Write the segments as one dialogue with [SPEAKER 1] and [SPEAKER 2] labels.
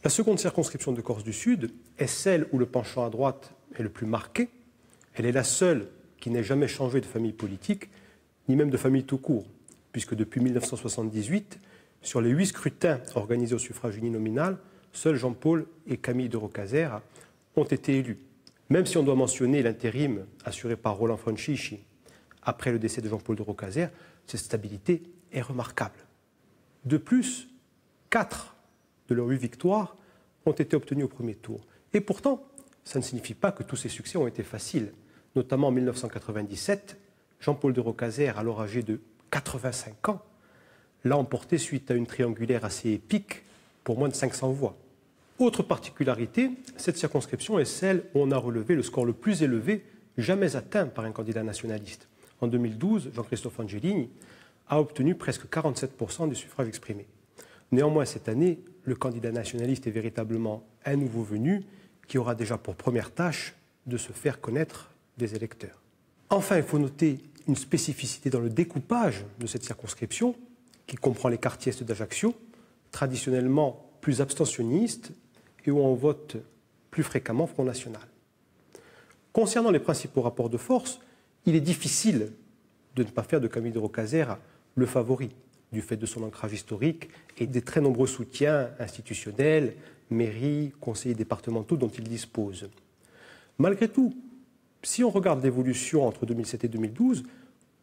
[SPEAKER 1] La seconde circonscription de Corse du Sud est celle où le penchant à droite est le plus marqué. Elle est la seule qui n'ait jamais changé de famille politique, ni même de famille tout court, puisque depuis 1978, sur les 8 scrutins organisés au suffrage uninominal, seuls Jean-Paul et Camille de Roccaser ont été élus. Même si on doit mentionner l'intérim assuré par Roland Francisci après le décès de Jean-Paul de Roccaser, cette stabilité est remarquable. De plus, 4 de leurs 8 victoires ont été obtenues au premier tour. Et pourtant, ça ne signifie pas que tous ces succès ont été faciles. Notamment en 1997, Jean-Paul de Roccaser, alors âgé de 85 ans, l'a emporté suite à une triangulaire assez épique pour moins de 500 voix. Autre particularité, cette circonscription est celle où on a relevé le score le plus élevé jamais atteint par un candidat nationaliste. En 2012, Jean-Christophe Angelini a obtenu presque 47% des suffrages exprimés. Néanmoins, cette année, le candidat nationaliste est véritablement un nouveau venu qui aura déjà pour première tâche de se faire connaître des électeurs. Enfin, il faut noter une spécificité dans le découpage de cette circonscription qui comprend les quartiers est d'Ajaccio, traditionnellement plus abstentionnistes et où on vote plus fréquemment Front National. Concernant les principaux rapports de force, il est difficile de ne pas faire de Camille de Roccaser le favori, du fait de son ancrage historique et des très nombreux soutiens institutionnels, mairies, conseillers départementaux dont il dispose. Malgré tout, si on regarde l'évolution entre 2007 et 2012,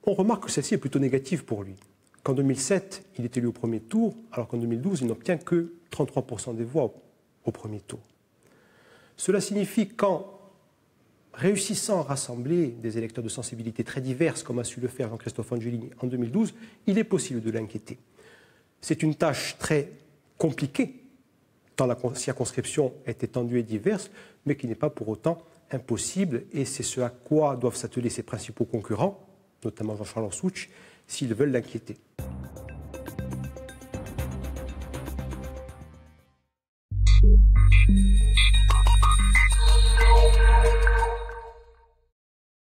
[SPEAKER 1] on remarque que celle-ci est plutôt négative pour lui. Qu'en 2007, il est élu au premier tour, alors qu'en 2012, il n'obtient que 33% des voix au premier tour. Cela signifie qu'en réussissant à rassembler des électeurs de sensibilités très diverses, comme a su le faire Jean-Christophe Angelini en 2012, il est possible de l'inquiéter. C'est une tâche très compliquée, tant la circonscription est étendue et diverse, mais qui n'est pas pour autant impossible, et c'est ce à quoi doivent s'atteler ses principaux concurrents, notamment Jean-Charles Orsuch, s'ils veulent l'inquiéter.